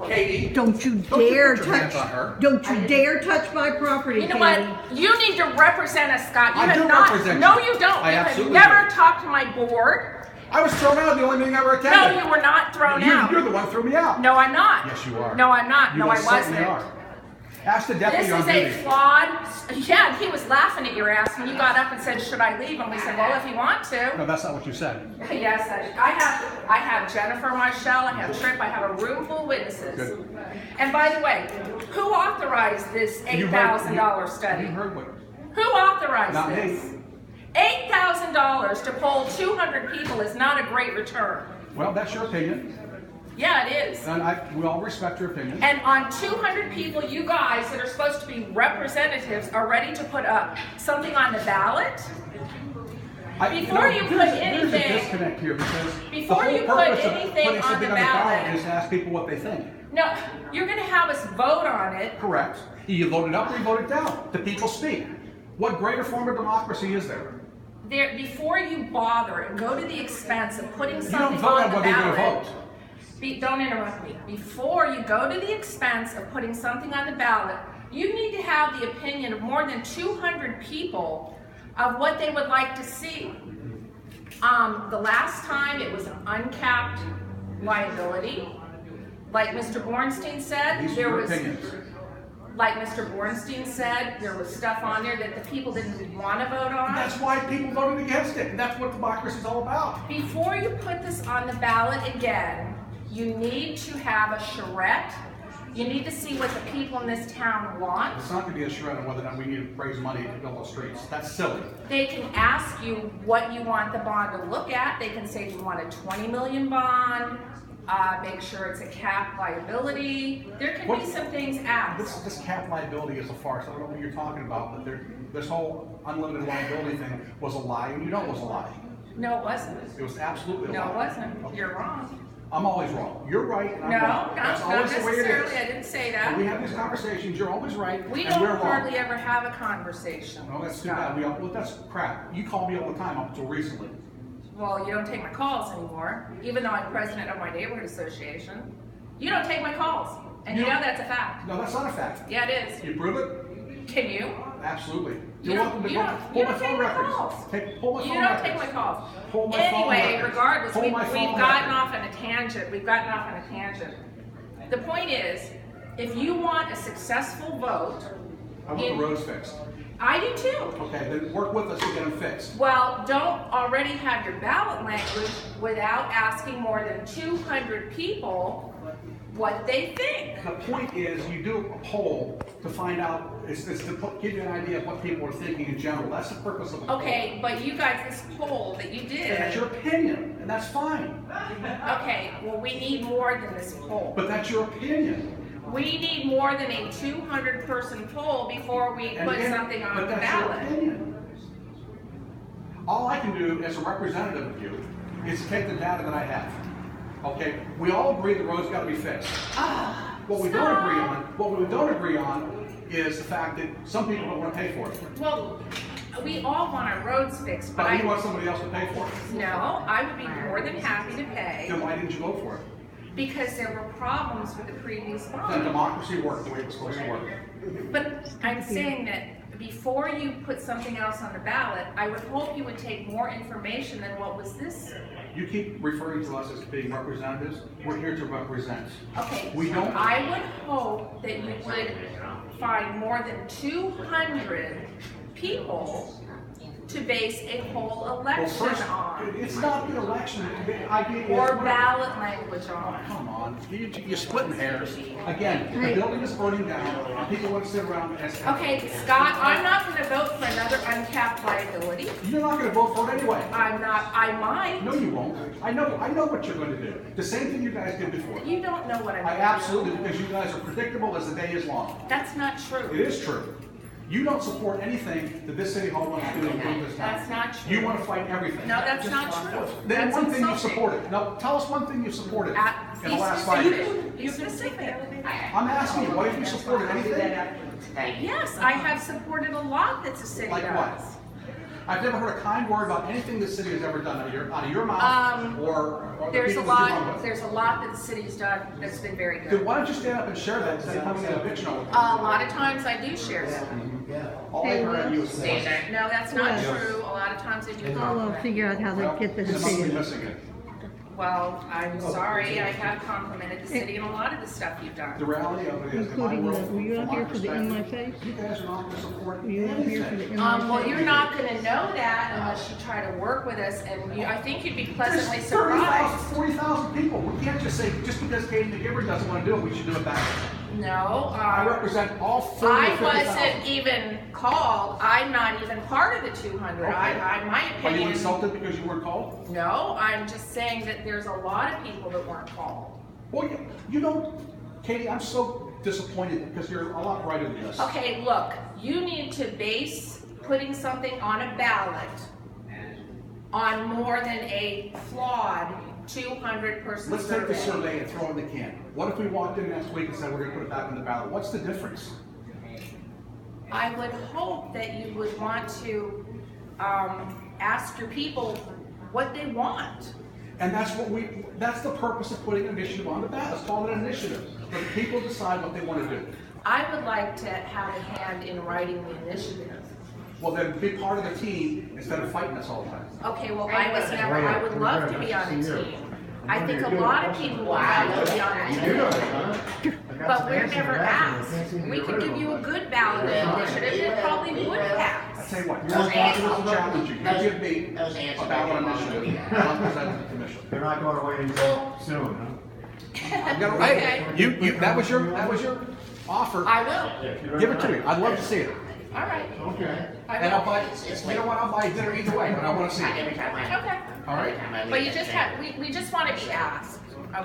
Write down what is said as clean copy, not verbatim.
Katie, Don't you dare touch my property, You know Katie. what? You need to represent us, Scott. You I have do not. represent No, you. you don't. I You have absolutely never do. talked to my board. I was thrown out of the only meeting I ever attended. No, you were not thrown out. You're the one who threw me out. No, I'm not. Yes, you are. No, I'm not. You No, I most certainly wasn't. are. Ask the deputy This on is a duty. flawed. Yeah, he was laughing at your ass when you got up and said, "Should I leave?" And we said, "Well, if you want to." No, that's not what you said. Yes, I have Jennifer Marshall, I have Tripp, I have a room full of witnesses. Good. And by the way, who authorized this $8,000 study? You heard what? Who authorized Not this? me. $8,000 to poll 200 people is not a great return. Well, that's your opinion, Yeah, it is. and we all respect your opinion. And on 200 people, you guys that are supposed to be representatives are ready to put up something on the ballot? Before you put There's a anything, disconnect here because before the you whole put purpose of anything putting on something the on the ballot ballot- is to ask people what they think. no, you're going to have us vote on it. Correct. You vote it up or you vote it down. The people speak. What greater form of democracy is there? Before you bother and go to the expense of putting You don't something vote on on the whether you're going to ballot. vote. Don't interrupt me. Before you go to the expense of putting something on the ballot, you need to have the opinion of more than 200 people of what they would like to see. The last time it was an uncapped liability. Like Mr. Bornstein said, These are there your was. opinions. Like Mr. Bornstein said, there was stuff on there that the people didn't want to vote on. That's why people voted against it. And that's what democracy is all about. Before you put this on the ballot again, you need to have a charrette. You need to see what the people in this town want. It's not going to be a shred on whether or not we need to raise money to build those streets. That's silly. They can ask you what you want the bond to look at. They can say, we want a 20 million bond, make sure it's a cap liability. There can be some things asked. This cap liability is a farce. I don't know what you're talking about, but this whole unlimited liability thing was a lie, and you know it was a lie. No, it wasn't. It was absolutely a lie. No, it wasn't. Okay. You're wrong. I'm always wrong. You're right, and I'm No, wrong. That's not always the way it necessarily. is. I didn't say When we that. have these conversations, you're always right, We and we're don't wrong. hardly ever have a conversation. Oh, that's too Scott. bad. Well, that's crap. You call me all the time up until recently. Well, you don't take my calls anymore, even though I'm president of my neighborhood association. You don't take my calls, and you know that's a fact. No, that's not a fact. Yeah, it is. You prove it? Can you? Absolutely. You You're don't- welcome to you go don't- pull you my don't take phone my records. calls. Pull my You phone don't records. take my calls. Pull my phone Anyway, records. regardless, Pull my phone we've gotten records. off on a tangent. We've gotten off on a tangent. The point is, if you want a successful vote, I want the roads fixed. I do too. Okay, then work with us to get them fixed. Well, don't already have your ballot language without asking more than 200 people what they think. The point is, you do a poll to find out, it's to give you an idea of what people are thinking in general. That's the purpose of the poll. Okay, but you guys, this poll that you did. And that's your opinion, and that's fine. Okay, well, we need more than this poll. But that's your opinion. We need more than a 200-person poll before we And put again, something on but the that's your ballot. opinion. All I can do as a representative of you is take the data that I have. Okay, we all agree the road's got to be fixed. What we don't agree on is the fact that some people don't want to pay for it. Well, we all want our roads fixed, but But you want somebody else to pay for it. no, I would be more than happy to pay Then why didn't you vote for it? because there were problems with the previous Then bond. democracy worked the way it was supposed to work. But I'm saying that before you put something else on the ballot, I would hope you would take more information than what was this. You keep referring to us as being representatives. We're here to represent. Okay, We don't. I would hope that you would find more than 200 people to base a whole Well, election first, on, it's not the election. The idea is. or ballot language Oh, on. come on, you're splitting hairs. Again, the building is burning down. People want to sit around and. Okay, Scott, I'm not going to vote for another uncapped liability. You're not going to vote for it anyway. I'm not. I might. No, you won't. I know what you're going to do. The same thing you guys did before. You don't know what I'm I going to absolutely, because you guys are predictable as the day is long. do. That's not true. It is true. You don't support anything that this city hall wants to do to improve this town. That's not true. You want to fight everything. No, that's not true. Then That's one thing you insulting. supported. Now, tell us one thing you supported in the Be last 5 years. specific. Be specific. I'm asking you, what have you supported? Anything? Yes, I have supported a lot that the city Like what? does. I've never heard a kind word about anything the city has ever done out of your mouth or the There's a people that you run lot. with. The's a lot that the city's done that's been very Then good. why don't you stand up and share that instead of having an eviction all the A time? lot of times I do share that. All I heard of you is Say that. No, that's not Yes. true. A lot of times I do I'll compliment. figure out how to get this You must to be you. missing it. Well, I'm sorry. I have complimented the city and a lot of the stuff you've The done. reality of it is, in my Including world, the, were you from out my here for the in my perspective, face? you guys are not going to support Were you out here for the anything. in my face? Well, you're not going to know that unless you try to work with us, and I think you'd be There's pleasantly 30,000, surprised. 40,000 people. We can't just say, just because Katie McGiveron doesn't want to do it, we should do it back. No, I represent all 40 I or 50,000. wasn't even called. I'm not even part of the 200. Okay. My Are you opinion. insulted because you weren't called? No, I'm just saying that there's a lot of people that weren't called. Well, you don't, Katie, I'm so disappointed because you're a lot brighter than this. Okay, look, you need to base putting something on a ballot on more than a flawed 200-person Let's take the survey. survey and throw it in the can. What if we walked in next week and said we're going to put it back on the ballot? What's the difference? I would hope that you would want to ask your people what they want. And that's the purpose of putting an initiative on the ballot. Let's call it an initiative. Let the people decide what they want to do. I would like to have a hand in writing the initiative. Well, then be part of the team instead of fighting us all the time. Okay, well, I would love to be on a team. I think a lot of people would love to be on a team. But we're never asked. We could give you a good ballot initiative, it probably would I pass. tell you what, I'll challenge you. You give me a ballot initiative, and I'll present it to the commission. They're not going away until soon, huh? You gotta- Okay. Hey, that was your offer. I will, Give it to me. I'd love to see it. all right. Okay. I And I'll will. buy, you know what, I'll buy dinner either way, but I want to see it. Okay. All right? But you just have, we just want to be asked.